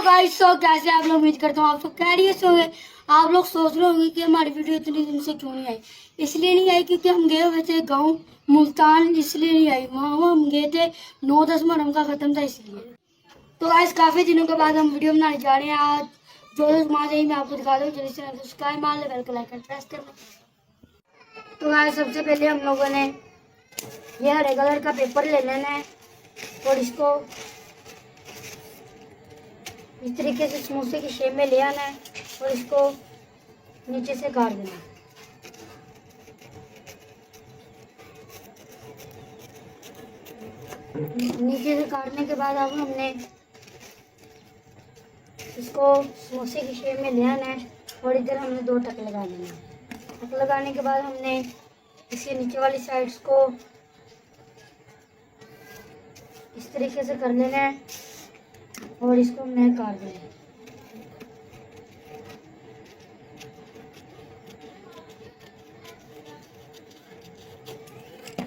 Guys, सो कैसे आप लोग? उम्मीद करता हूँ आप सब खैरियत से होंगे। आप लोग सोच रहे होंगे कि हमारी वीडियो इतने दिन से क्यों नहीं आई। इसलिए नहीं आई क्योंकि हम गए हुए थे गाँव मुल्तान, इसलिए नहीं आई। वहाँ हम गए थे 9-10 मुहर्रम का ख़त्म था इसलिए। तो गाइस, काफ़ी दिनों के बाद हम वीडियो बनाने जा रहे हैं आज। जो वहाँ से ही मैं आपको दिखा दूँ। जल्दी से सब्सक्राइब मार ले, बेल को लाइक प्रेस कर लें। तो गाइस, सबसे पहले हम लोगों ने ये हरे कलर का पेपर ले लेना है और इसको इस तरीके से समोसे की शेप में ले आना है और इसको नीचे से काट देना है। नीचे से काटने के बाद अब हमने इसको समोसे की शेप में ले आना है और इधर हमने 2 टक लगा देना है। टक लगाने के बाद हमने इसके नीचे वाली साइड्स को इस तरीके से कर लेना है और इसको हमने काट देना है।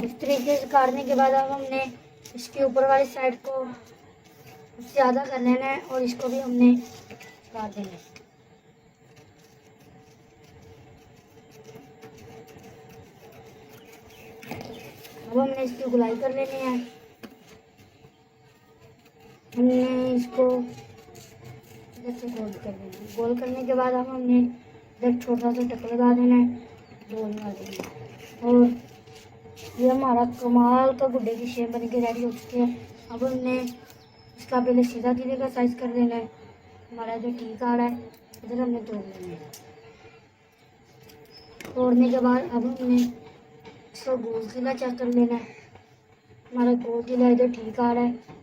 इस तरीके से काटने के बाद अब हमने इसके ऊपर वाली साइड को ज़्यादा कर लेना है और इसको भी हमने काट देना है। अब हमने इसकी गुलाई कर लेनी है। हमने इसको इधर से गोल कर देना है। गोल करने के बाद अब हमने इधर छोटा सा टक लगा देना है, गोल लगा देना है और ये हमारा कमाल का गुड्डे की शेप बन के रेडी हो चुकी है। अब हमने इसका पहले सीधा तीरे का साइज कर देना है। हमारा जो टीका आ रहा है इधर हमने तोड़ लेना है। तोड़ने के बाद अब हमने इसका गोल तिला चेक कर लेना है। हमारा गोल तिला इधर ठीक आ रहा है।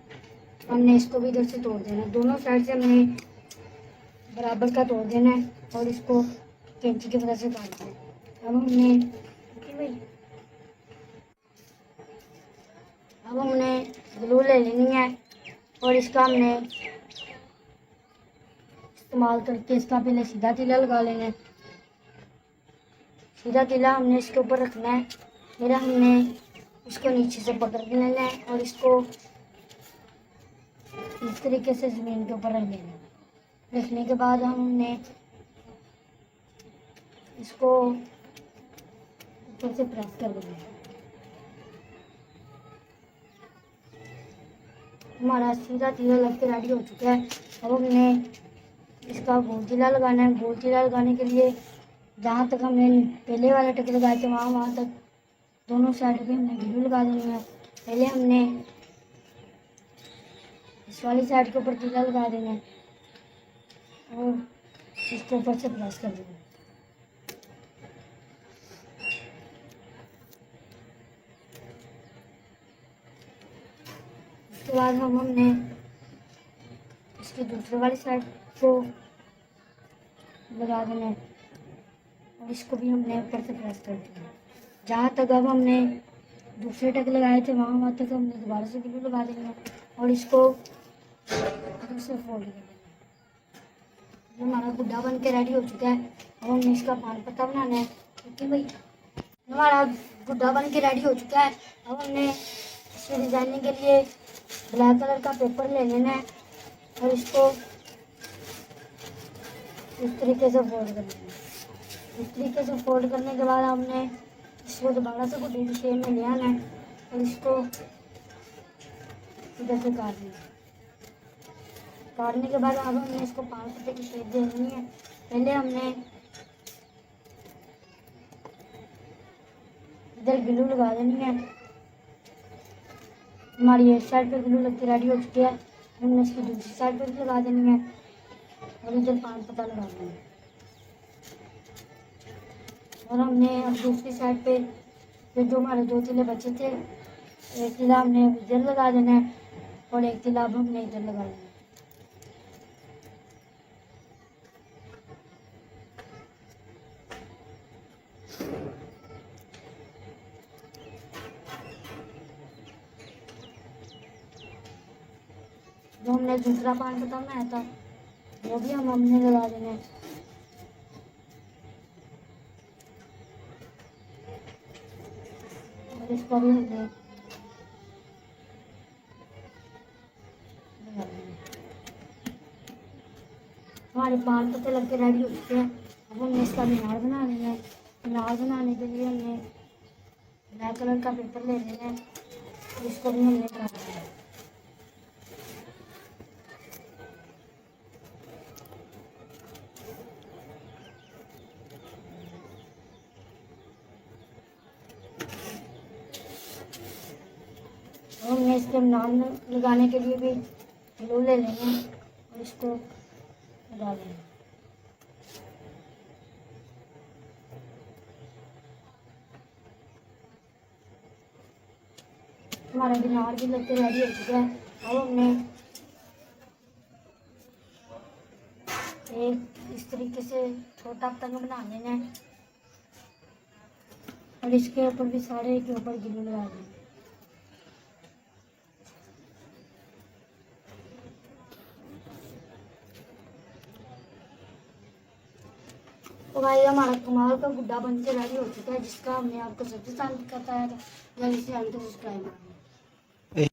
हमने इसको भी इधर से तोड़ देना है। दोनों साइड से हमने बराबर का तोड़ देना है और इसको कैंची की मदद से काट देना है। अब हमने ग्लू ले लेनी है और इसका हमने इस्तेमाल करके इसका पहले सीधा तीला लगा लेना है। सीधा तीला हमने इसके ऊपर रखना है। फिर हमने इसको नीचे से पकड़ लेना है और इसको इस तरीके से ज़मीन के ऊपर रख लेना है। रखने के बाद हमने इसको ऊपर से प्रेस कर देना है। हमारा सीधा तीला लग के रेडी हो चुका है। अब हमने इसका गोल तीला लगाना है। गोल तीला लगाने के लिए जहाँ तक हमने पहले वाले टक लगाए थे वहाँ तक दोनों साइड पे हमने ग्लू लगा देनी है। पहले हमने इस वाली साइड के ऊपर तीला लगा देना है और इसको ऊपर से प्रेस कर देना है। उसके बाद हमने इसकी दूसरे वाली साइड को लगा देना है और इसको भी हमने ऊपर से प्रेस कर देना है। जहाँ तक अब हमने दूसरे टक लगाए थे वहाँ तक हमने दोबारा से ग्लू लगा देना है और इसको इधर से फोल्ड कर देना है। हमारा गुड्डा बन के रेडी हो चुका है। अब हमने इसका पान पत्ता बनाना है। ठीक है भाई, हमारा गुड्डा बन के रेडी हो चुका है। अब हमने इसकी डिजाइनिंग के लिए ब्लैक कलर का पेपर ले लेना है और इसको इस तरीके से फोल्ड कर लेना है। इस तरीके से फोल्ड करने के बाद हमने इसको दोबारा से गुड्डे की शेप में ले आना है और इसको इधर से काट लेना है। काटने के बाद अब हमने इसको पान पत्ते की शेप देनी है। पहले हमने इधर ग्लू लगा देनी है। हमारी एक साइड पे ग्लू लग के रेडी हो चुकी है। हमने इसकी दूसरी साइड पे भी लगा देनी है और इधर पान पत्ता लगा देना है। और हमने अब दूसरी साइड पे फिर जो हमारे 2 तीले बचे थे, एक तीला हमने इधर लगा देना है और एक तीला अब हमने इधर लगा देना है। जो हमने दूसरा पान पत्ता बनाया था वो भी हमने लगा देना है। और इसको भी हमने हमारे पान पत्ते लग के रेडी हो चुके हैं। अब हमने इसका मीनार बना लेना है। मीनार बनाने के लिए हमने ब्लैक कलर का पेपर ले लेना है और इसको भी हमने बनाना है। और हमने इसके नाम लगाने के लिए भी ग्लू ले लेंगे और इसको लगा लेंगे। हमारा मीनार भी लगते रेडी हो चुका है। अब हमने एक इस तरीके से छोटा पतंग बना लेना है और इसके ऊपर भी सारे के ऊपर ग्लू लगा देंगे। तो भाई हमारा कमाल का गुड्डा बन के रेडी हो चुका है, जिसका हमने आपको सबसे पसंद बताया था। जल्दी से आगे तो सब्सक्राइब करें।